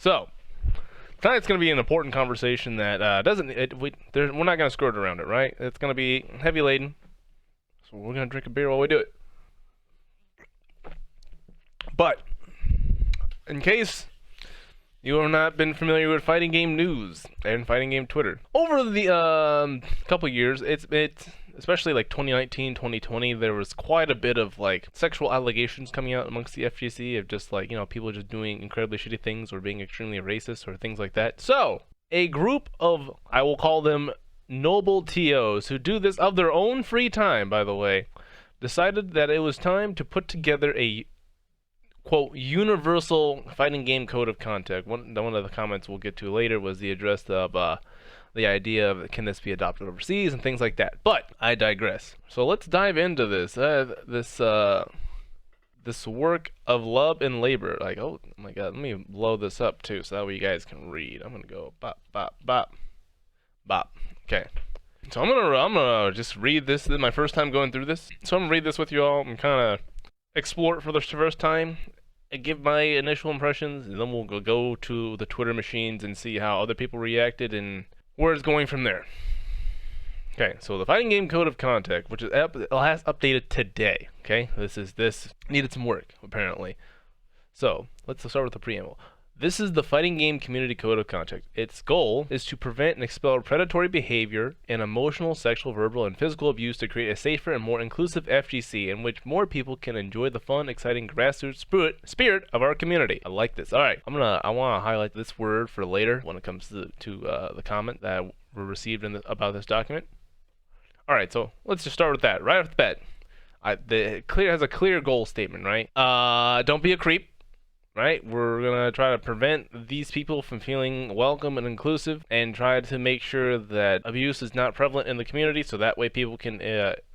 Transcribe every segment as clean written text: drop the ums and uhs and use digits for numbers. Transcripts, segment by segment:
So, tonight's going to be an important conversation that we're not going to skirt around it, right? It's going to be heavy laden, so we're going to drink a beer while we do it. But, in case you have not been familiar with fighting game news and fighting game Twitter, over the couple years, it's especially like 2019, 2020, there was quite a bit of like sexual allegations coming out amongst the FGC of just like, people just doing incredibly shitty things or being extremely racist or things like that. So, a group of, I will call them noble TOs who do this of their own free time, by the way, decided that it was time to put together a quote universal fighting game code of conduct. One of the comments we'll get to later was the address of the idea of can this be adopted overseas and things like that. But I digress. So let's dive into this this work of love and labor. Like, oh my god, let me blow this up too so that way you guys can read. I'm gonna go bop bop bop bop. Okay. So I'm gonna just read this. This is my first time going through this. So I'm gonna read this with you all and kind of explore it for the first time and give my initial impressions, and then we'll go to the Twitter machines and see how other people reacted and where it's going from there. Okay, so the fighting game code of conduct, which is last updated today. Okay, this needed some work apparently. So let's start with the preamble. This is the fighting game community code of conduct. Its goal is to prevent and expel predatory behavior and emotional, sexual, verbal, and physical abuse to create a safer and more inclusive FGC in which more people can enjoy the fun, exciting grassroots spirit of our community. I like this. All right, I want to highlight this word for later when it comes to the comment that were received about this document. All right, so let's just start with that right off the bat. It has a clear goal statement, right? Don't be a creep. Right, we're gonna try to prevent these people from feeling welcome and inclusive, and try to make sure that abuse is not prevalent in the community, so that way people can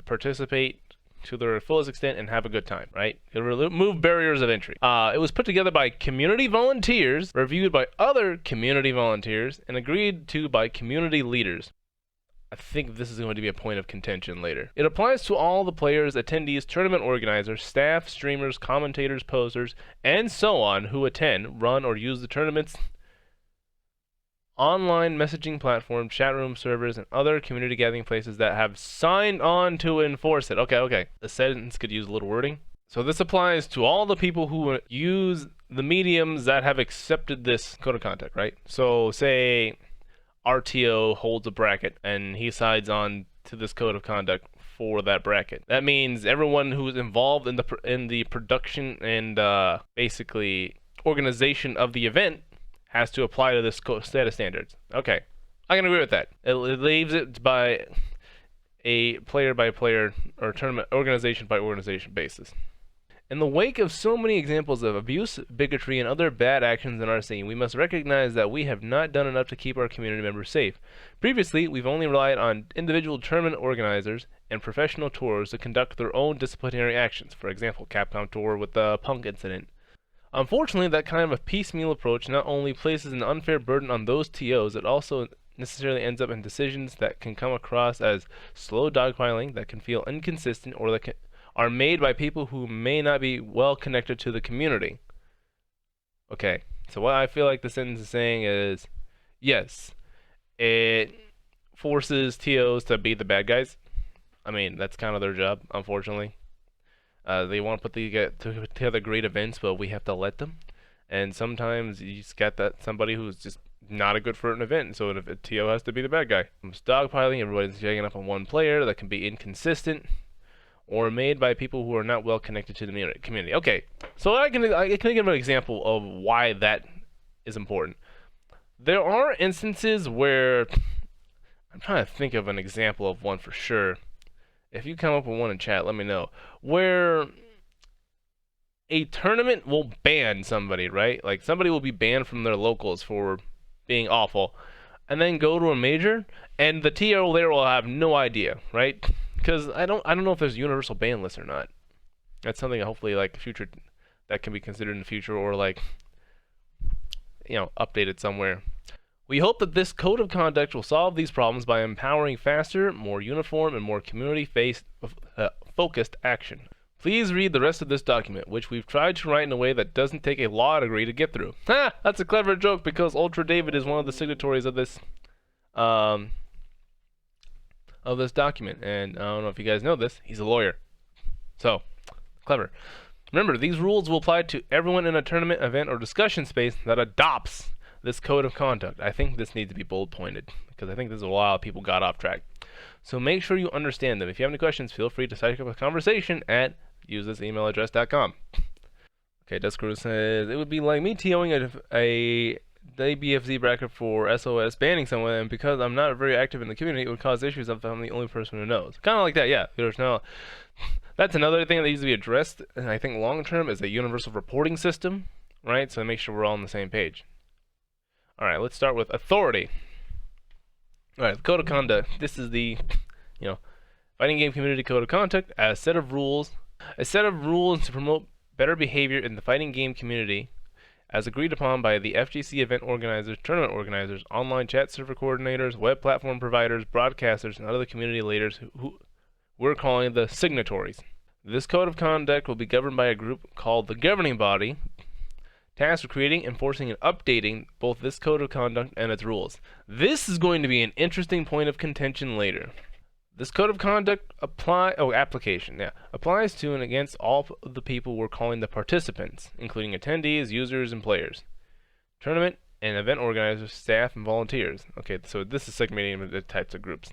participate to their fullest extent and have a good time. Right, remove barriers of entry. It was put together by community volunteers, reviewed by other community volunteers, and agreed to by community leaders. I think this is going to be a point of contention later. It applies to all the players, attendees, tournament organizers, staff, streamers, commentators, posers, and so on who attend, run, or use the tournament's online messaging platform, chat room servers, and other community gathering places that have signed on to enforce it. Okay. The sentence could use a little wording. So this applies to all the people who use the mediums that have accepted this code of conduct, right? So say RTO holds a bracket and he sides on to this code of conduct for that bracket. That means everyone who's involved in the production and basically organization of the event has to apply to this set of standards. Okay, I can agree with that. It leaves it by a player by player or tournament organization by organization basis. In the wake of so many examples of abuse, bigotry, and other bad actions in our scene, we must recognize that we have not done enough to keep our community members safe. Previously, we've only relied on individual tournament organizers and professional tours to conduct their own disciplinary actions. For example, Capcom Tour with the Punk incident. Unfortunately, that kind of a piecemeal approach not only places an unfair burden on those TOs, it also necessarily ends up in decisions that can come across as slow dogpiling, that can feel inconsistent, or that are made by people who may not be well connected to the community. Okay, so what I feel like the sentence is saying is, yes, it forces TOs to be the bad guys. I mean, that's kind of their job, unfortunately. They want to put together great events, but we have to let them. And sometimes you just got somebody who's just not a good for an event, so if a TO has to be the bad guy. It's dogpiling, everybody's jagging up on one player, that can be inconsistent, or made by people who are not well connected to the community. Okay, so I can give an example of why that is important. There are instances where, I'm trying to think of an example of one for sure. If you come up with one in chat, let me know. Where a tournament will ban somebody, right? Like somebody will be banned from their locals for being awful, and then go to a major, and the TO there will have no idea, right? Because I don't know if there's a universal ban list or not. That's something hopefully like future that can be considered in the future, or like updated somewhere. We hope that this code of conduct will solve these problems by empowering faster, more uniform, and more community-focused action. Please read the rest of this document, which we've tried to write in a way that doesn't take a law degree to get through. Ha! That's a clever joke because Ultra David is one of the signatories of this document, and I don't know if you guys know this, he's a lawyer. So, clever. Remember, these rules will apply to everyone in a tournament, event, or discussion space that adopts this code of conduct. I think this needs to be bold pointed, because I think this is a while people got off track. So make sure you understand them. If you have any questions, feel free to start up a conversation at usethisemail.address.com. Okay, Duskaroo says, it would be like me TOing a BFZ bracket for SOS banning someone, and because I'm not very active in the community, it would cause issues if I'm the only person who knows. Kind of like that, yeah. There's no... That's another thing that needs to be addressed, and I think long term is a universal reporting system, right? So make sure we're all on the same page. Alright, let's start with authority. Alright, the code of conduct. This is the, fighting game community code of conduct, a set of rules to promote better behavior in the fighting game community, as agreed upon by the FGC event organizers, tournament organizers, online chat server coordinators, web platform providers, broadcasters, and other community leaders who we're calling the signatories. This code of conduct will be governed by a group called the governing body, tasked with creating, enforcing, and updating both this code of conduct and its rules. This is going to be an interesting point of contention later. This code of conduct applies to and against all of the people we're calling the participants, including attendees, users, and players, tournament and event organizers, staff, and volunteers. Okay, so this is segmenting into types of groups.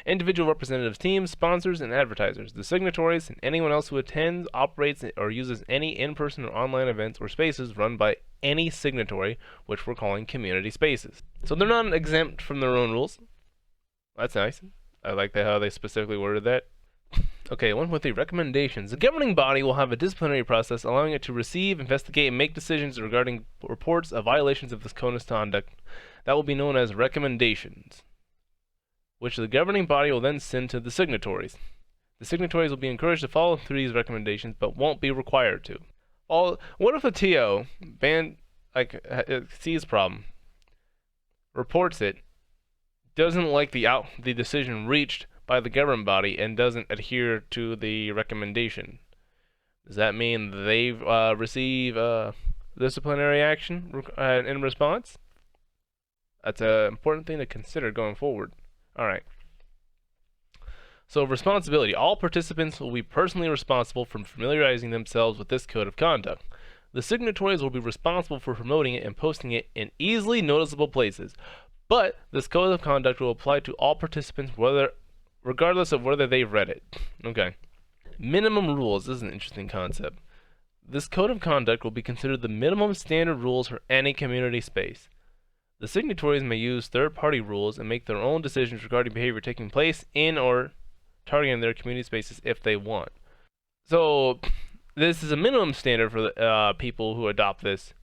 Individual representatives, teams, sponsors, and advertisers, the signatories, and anyone else who attends, operates, or uses any in-person or online events or spaces run by any signatory, which we're calling community spaces. So they're not exempt from their own rules. That's nice. I like how they specifically worded that. Okay, 1.3 recommendations. The governing body will have a disciplinary process allowing it to receive, investigate, and make decisions regarding reports of violations of this code of conduct. That will be known as recommendations, which the governing body will then send to the signatories. The signatories will be encouraged to follow through these recommendations, but won't be required to. What if a TO sees problem, reports it, doesn't like the decision reached by the governing body and doesn't adhere to the recommendation? Does that mean they receive disciplinary action in response? That's an important thing to consider going forward. Alright. So responsibility. All participants will be personally responsible for familiarizing themselves with this code of conduct. The signatories will be responsible for promoting it and posting it in easily noticeable places. But this code of conduct will apply to all participants regardless of whether they've read it. Okay. Minimum rules. This is an interesting concept. This code of conduct will be considered the minimum standard rules for any community space. The signatories may use third-party rules and make their own decisions regarding behavior taking place in or targeting their community spaces if they want. So, this is a minimum standard for the people who adopt this,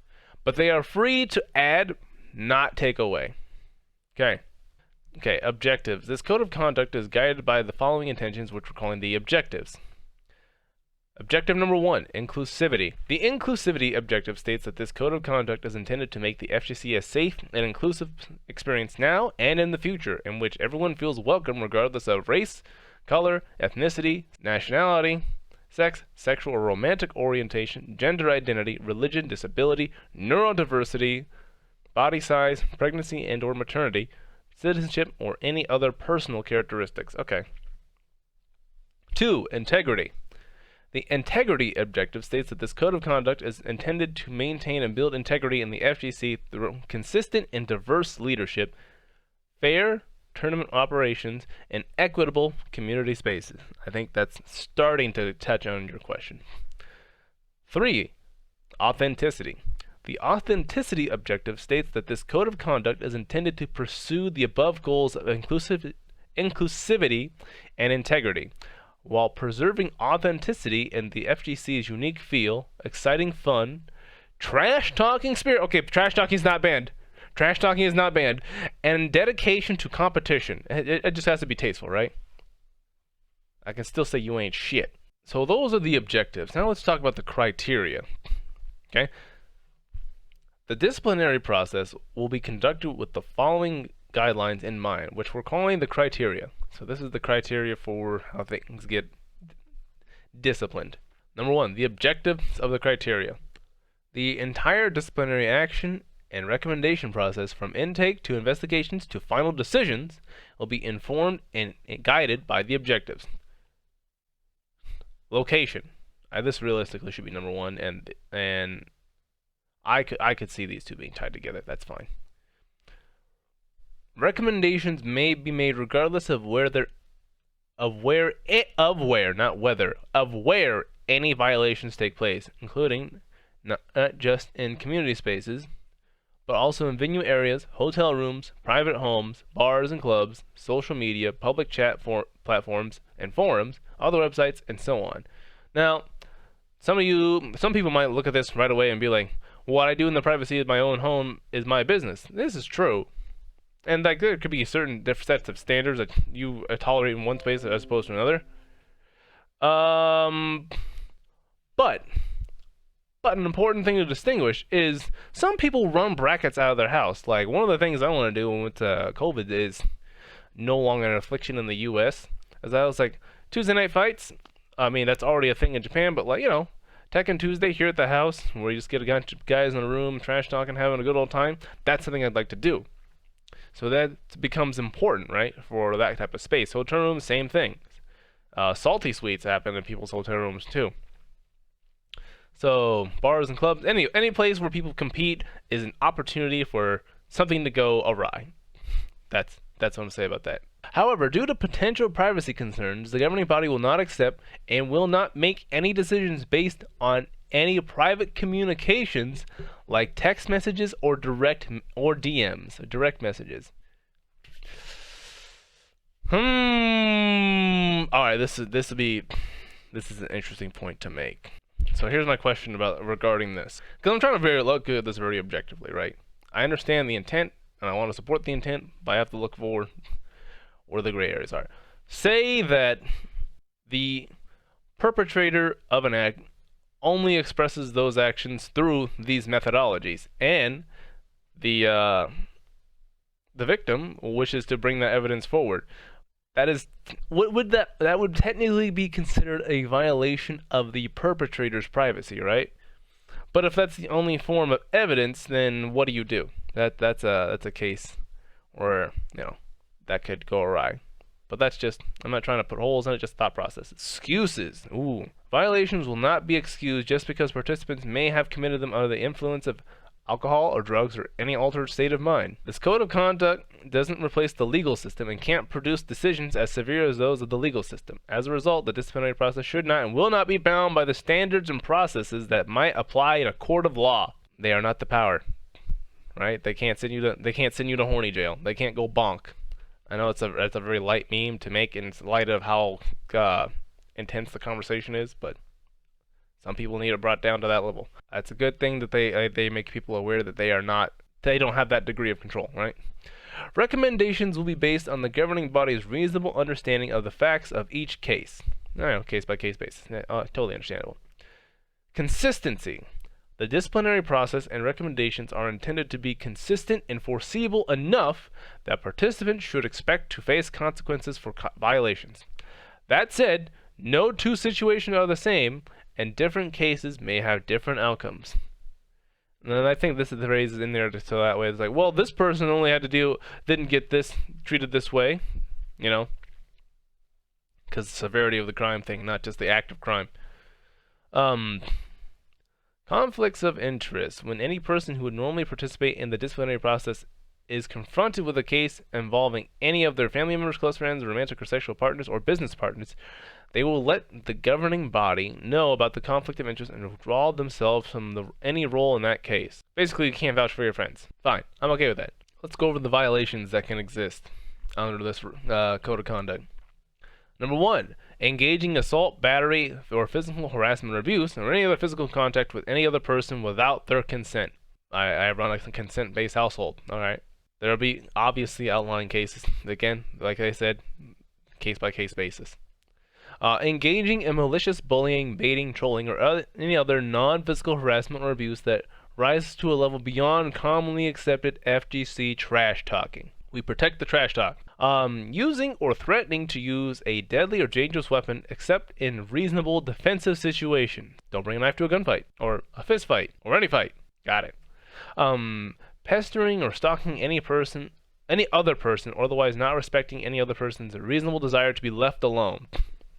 but they are free to add, not take away. Okay, objectives. This code of conduct is guided by the following intentions, which we're calling the objectives. Objective number 1, inclusivity. The inclusivity objective states that this code of conduct is intended to make the FGC a safe and inclusive experience now and in the future, in which everyone feels welcome regardless of race, color, ethnicity, nationality, sex, sexual or romantic orientation, gender identity, religion, disability, neurodiversity, body size, pregnancy and or maternity, citizenship, or any other personal characteristics. Okay. 2, integrity. The integrity objective states that this code of conduct is intended to maintain and build integrity in the FGC through consistent and diverse leadership, fair tournament operations, and equitable community spaces. I think that's starting to touch on your question. 3, authenticity. The authenticity objective states that this code of conduct is intended to pursue the above goals of inclusivity and integrity, while preserving authenticity in the FGC's unique feel, exciting fun, trash-talking spirit. Okay, trash-talking is not banned. Trash-talking is not banned. And dedication to competition. It just has to be tasteful, right? I can still say you ain't shit. So those are the objectives. Now let's talk about the criteria. Okay? The disciplinary process will be conducted with the following guidelines in mind, which we're calling the criteria. So this is the criteria for how things get disciplined. Number 1, the objectives of the criteria. The entire disciplinary action and recommendation process, from intake to investigations to final decisions, will be informed and guided by the objectives. Location. This realistically should be number 1, and I could see these two being tied together. That's fine. Recommendations may be made regardless of where any violations take place, including not just in community spaces, but also in venue areas, hotel rooms, private homes, bars and clubs, social media, public chat platforms and forums, other websites, and so on. Now, some people might look at this right away and be like, what I do in the privacy of my own home is my business. This is true. And like there could be certain different sets of standards that you tolerate in one space as opposed to another. But an important thing to distinguish is some people run brackets out of their house. Like one of the things I want to do with COVID is no longer an affliction in the U.S. As I was like, Tuesday night fights. I mean, that's already a thing in Japan, but like, you know, Tekken Tuesday here at the house, where you just get a bunch of guys in a room, trash talking, having a good old time. That's something I'd like to do. So that becomes important, right, for that type of space. Hotel rooms, same thing. Salty suites happen in people's hotel rooms too. So bars and clubs, any place where people compete is an opportunity for something to go awry. That's what I'm saying about that. However, due to potential privacy concerns, the governing body will not accept and will not make any decisions based on any private communications like text messages or DMs, direct messages. All right, this is an interesting point to make. So here's my question regarding this, because I'm trying to look at this very objectively, right? I understand the intent and I want to support the intent, but I have to look for where the gray areas are. Say that the perpetrator of an act only expresses those actions through these methodologies, and the victim wishes to bring that evidence forward. That would technically be considered a violation of the perpetrator's privacy, right? But if that's the only form of evidence, then what do you do? That's a case where, you know, that could go awry. But that's just, I'm not trying to put holes in it, just thought process. Excuses. Ooh. Violations will not be excused just because participants may have committed them under the influence of alcohol or drugs or any altered state of mind. This code of conduct doesn't replace the legal system and can't produce decisions as severe as those of the legal system. As a result, the disciplinary process should not and will not be bound by the standards and processes that might apply in a court of law. They are not the power, right? They can't send you to horny jail. They can't go bonk. I know it's a very light meme to make in light of how intense the conversation is, but some people need it brought down to that level. It's a good thing that they make people aware that they don't have that degree of control, right? Recommendations will be based on the governing body's reasonable understanding of the facts of each case. Case by case basis. Totally understandable. Consistency. The disciplinary process and recommendations are intended to be consistent and foreseeable enough that participants should expect to face consequences for violations. That said, no two situations are the same, and different cases may have different outcomes. And I think this is the phrase in there so that way it's like, well, this person only didn't get this treated this way, you know, because the severity of the crime thing, not just the act of crime. Conflicts of interest. When any person who would normally participate in the disciplinary process is confronted with a case involving any of their family members, close friends, romantic or sexual partners, or business partners, they will let the governing body know about the conflict of interest and withdraw themselves from any role in that case. Basically, you can't vouch for your friends. Fine, I'm okay with that. Let's go over the violations that can exist under this code of conduct. Number 1, engaging assault, battery, or physical harassment or abuse, or any other physical contact with any other person without their consent. I run a consent-based household, alright? There will be obviously outlying cases. Again, like I said, case-by-case basis. Engaging in malicious bullying, baiting, trolling, or any other non-physical harassment or abuse that rises to a level beyond commonly accepted FGC trash talking. We protect the trash talk. Using or threatening to use a deadly or dangerous weapon except in reasonable defensive situations. Don't bring a knife to a gunfight, or a fist fight, or any fight. Got it. Pestering or stalking any other person, or otherwise not respecting any other person's reasonable desire to be left alone.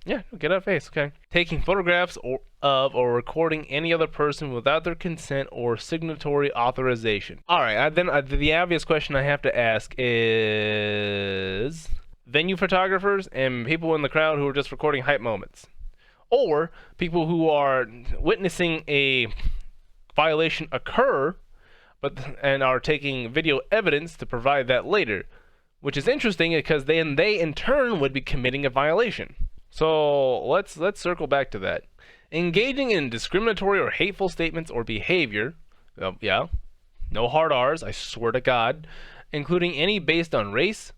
Yeah, get out of face, okay. Taking photographs of or recording any other person without their consent or signatory authorization. Alright, then the obvious question I have to ask is venue photographers and people in the crowd who are just recording hype moments. Or people who are witnessing a violation occur and are taking video evidence to provide that later. Which is interesting because they in turn would be committing a violation. So let's circle back to that. Engaging in discriminatory or hateful statements or behavior, yeah, no hard R's, I swear to God, including any based on race,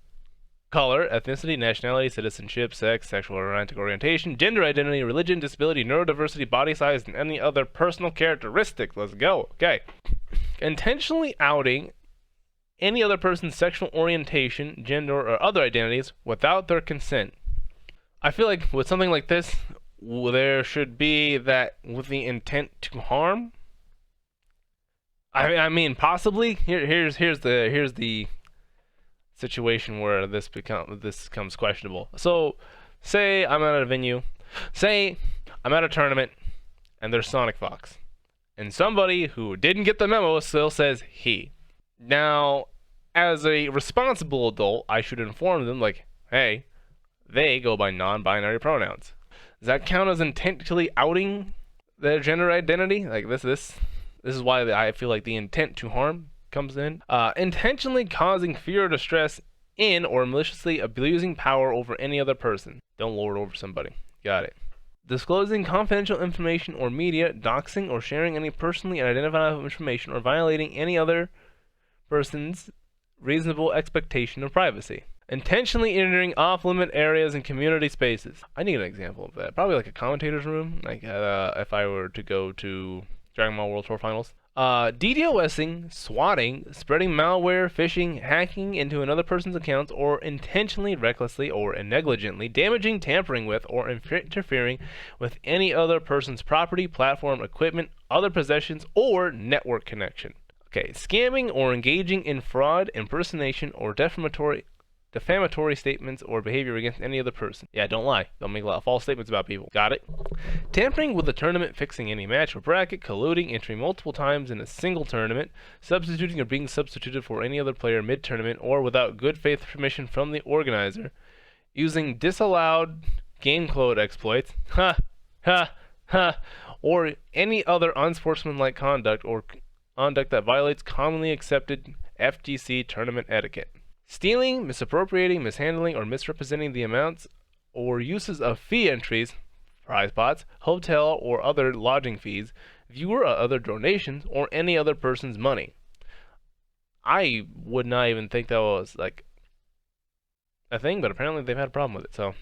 color, ethnicity, nationality, citizenship, sex, sexual or romantic orientation, gender identity, religion, disability, neurodiversity, body size, and any other personal characteristics. Let's go. Okay. Intentionally outing any other person's sexual orientation, gender, or other identities without their consent. I feel like with something like this, there should be that with the intent to harm. I mean, possibly. Here's the situation where this becomes questionable. So, say I'm at a venue, say I'm at a tournament, and there's Sonic Fox, and somebody who didn't get the memo still says he. Now, as a responsible adult, I should inform them, like, hey, they go by non-binary pronouns. Does that count as intentionally outing their gender identity? Like this is why I feel like the intent to harm comes in. Intentionally causing fear or distress in or maliciously abusing power over any other person. Don't lord over somebody. Got it. Disclosing confidential information or media, doxing or sharing any personally identifiable information, or violating any other person's reasonable expectation of privacy. Intentionally entering off-limit areas and community spaces. I need an example of that. Probably like a commentator's room, like if I were to go to Dragon Ball World Tour Finals. DDoSing, swatting, spreading malware, phishing, hacking into another person's accounts, or intentionally, recklessly, or negligently damaging, tampering with, or interfering with any other person's property, platform, equipment, other possessions, or network connection. Okay, scamming or engaging in fraud, impersonation, or defamatory statements or behavior against any other person. Yeah, don't lie. Don't make a lot of false statements about people. Got it? Tampering with a tournament, fixing any match or bracket, colluding, entering multiple times in a single tournament, substituting or being substituted for any other player mid-tournament or without good faith permission from the organizer, using disallowed game code exploits, or any other unsportsmanlike conduct or conduct that violates commonly accepted FGC tournament etiquette. Stealing, misappropriating, mishandling, or misrepresenting the amounts or uses of fee entries, prize pots, hotel or other lodging fees, viewer or other donations, or any other person's money. I would not even think that was like a thing, but apparently they've had a problem with it, so.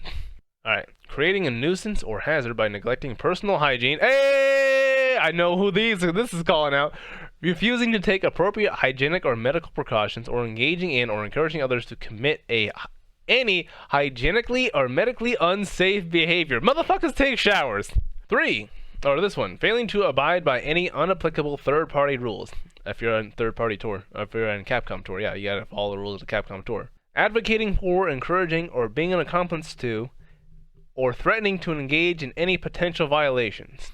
Alright. Creating a nuisance or hazard by neglecting personal hygiene. Hey! I know who this is calling out. Refusing to take appropriate hygienic or medical precautions, or engaging in or encouraging others to commit any hygienically or medically unsafe behavior. Motherfuckers take showers. 3. Or this one. Failing to abide by any unapplicable third-party rules. If you're on third-party tour. Or if you're on Capcom tour. Yeah, you gotta follow the rules of the Capcom tour. Advocating for, encouraging, or being an accomplice to, or threatening to engage in any potential violations.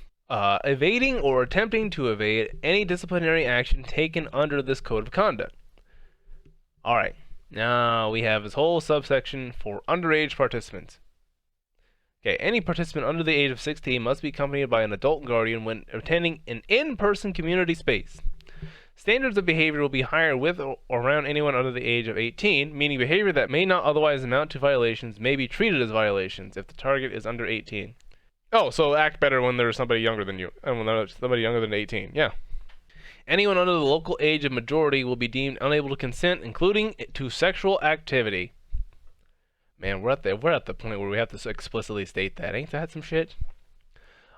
Evading or attempting to evade any disciplinary action taken under this code of conduct. Alright, now we have this whole subsection for underage participants. Okay, any participant under the age of 16 must be accompanied by an adult guardian when attending an in-person community space. Standards of behavior will be higher with or around anyone under the age of 18, meaning behavior that may not otherwise amount to violations may be treated as violations if the target is under 18. Oh, so act better when there's somebody younger than you, and when there's somebody younger than 18, yeah. Anyone under the local age of majority will be deemed unable to consent, including to sexual activity. Man, we're at the point where we have to explicitly state that. Ain't that some shit?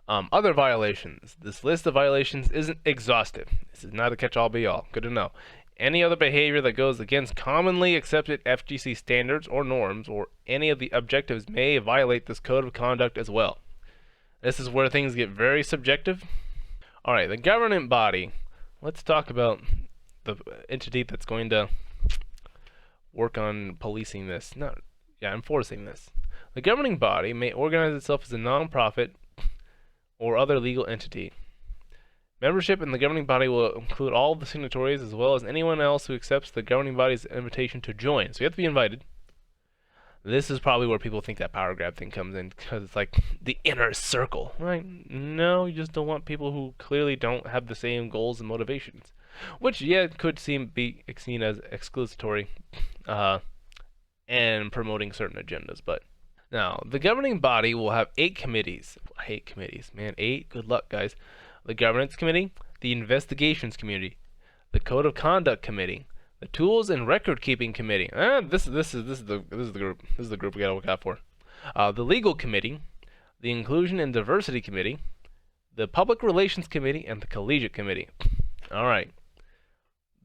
Other violations. This list of violations isn't exhaustive. This is not a catch-all be-all. Good to know. Any other behavior that goes against commonly accepted FGC standards or norms or any of the objectives may violate this code of conduct as well. This is where things get very subjective. Alright, the governing body. Let's talk about the entity that's going to work on policing this. Enforcing this. The governing body may organize itself as a non-profit or other legal entity. Membership in the governing body will include all of the signatories as well as anyone else who accepts the governing body's invitation to join. So you have to be invited. This is probably where people think that power grab thing comes in, because it's like the inner circle, right? No, you just don't want people who clearly don't have the same goals and motivations, which could be seen as exclusatory and promoting certain agendas. But now the governing body will have 8 committees. I hate committees, man. 8. Good luck, guys. The Governance Committee, the Investigations Committee, the Code of Conduct Committee, the Tools and Record Keeping Committee. This is the group. This is the group we gotta look out for. The Legal Committee, the Inclusion and Diversity Committee, the Public Relations Committee, and the Collegiate Committee. All right.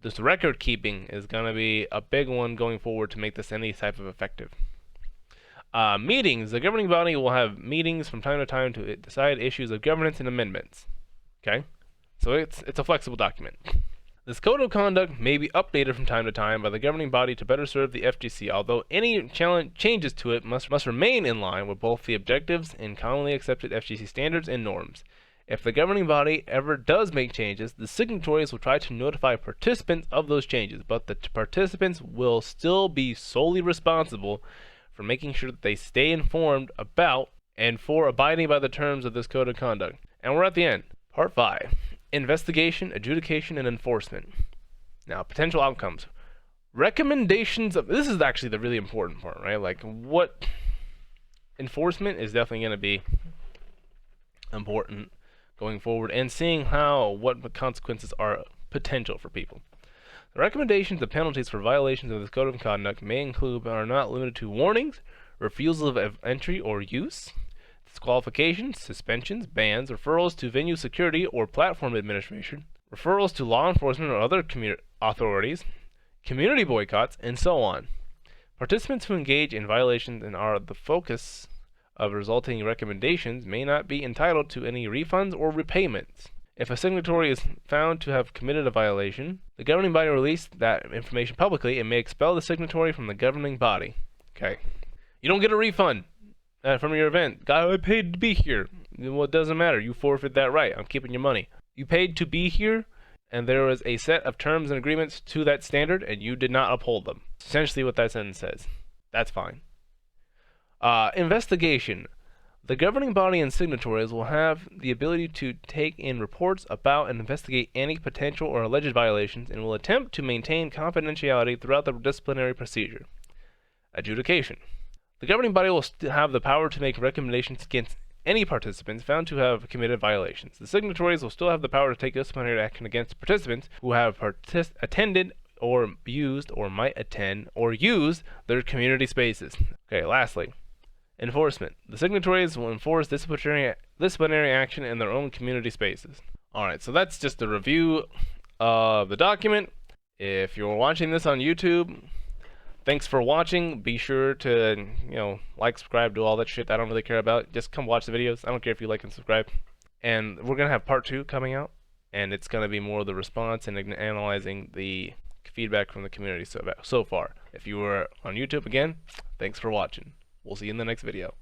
This record keeping is gonna be a big one going forward to make this any type of effective. Meetings. The governing body will have meetings from time to time to decide issues of governance and amendments. Okay, so it's a flexible document. This code of conduct may be updated from time to time by the governing body to better serve the FGC, although any changes to it must remain in line with both the objectives and commonly accepted FGC standards and norms. If the governing body ever does make changes, the signatories will try to notify participants of those changes, but the participants will still be solely responsible for making sure that they stay informed about and for abiding by the terms of this code of conduct. And we're at the end. Part 5. Investigation, adjudication, and enforcement. Now, potential outcomes. Recommendations of... This is actually the really important part, right? Like, what... Enforcement is definitely going to be important going forward, and seeing what the consequences are potential for people. The recommendations of penalties for violations of this code of conduct may include, but are not limited to, warnings, refusal of entry or use, disqualifications, suspensions, bans, referrals to venue security or platform administration, referrals to law enforcement or other authorities, community boycotts, and so on. Participants who engage in violations and are the focus of resulting recommendations may not be entitled to any refunds or repayments. If a signatory is found to have committed a violation, the governing body will release that information publicly and may expel the signatory from the governing body. Okay. You don't get a refund from your event. Guy, I paid to be here. Well, it doesn't matter. You forfeit that right. I'm keeping your money. You paid to be here, and there was a set of terms and agreements to that standard, and you did not uphold them. Essentially what that sentence says. That's fine. Investigation. The governing body and signatories will have the ability to take in reports about and investigate any potential or alleged violations and will attempt to maintain confidentiality throughout the disciplinary procedure. Adjudication. The governing body will have the power to make recommendations against any participants found to have committed violations. The signatories will still have the power to take disciplinary action against participants who have attended or used or might attend or use their community spaces. Okay, lastly, enforcement. The signatories will enforce disciplinary action in their own community spaces. Alright, so that's just a review of the document. If you're watching this on YouTube, thanks for watching. Be sure to, like, subscribe, do all that shit I don't really care about. Just come watch the videos. I don't care if you like and subscribe. And we're going to have part 2 coming out, and it's going to be more of the response and analyzing the feedback from the community so far. If you were on YouTube, again, thanks for watching. We'll see you in the next video.